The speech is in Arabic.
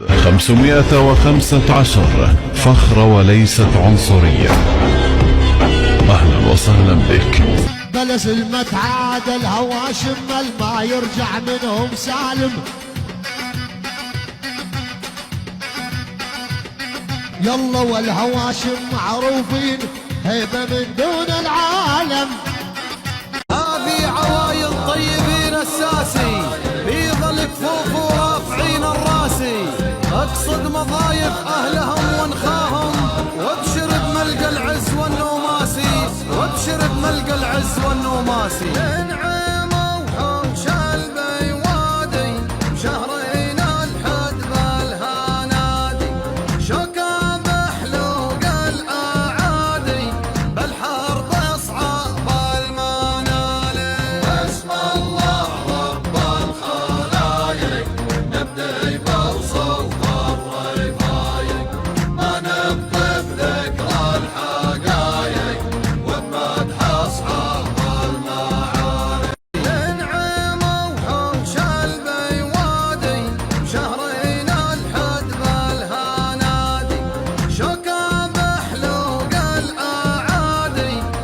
515 فخر وليست عنصرية. أهلا وسهلا بك. بلس المتعاد الهواشم ما يرجع منهم سالم. يلا والهواشم معروفين هيبة من دون العالم. هذه عوايل طيبين الساسي بيض الكفوف ورافعين الراسي. اقصد مضايق اهلهم ونخاهم وابشر بملقى العز والنوماسي. وابشر بملقى العز والنوماسي.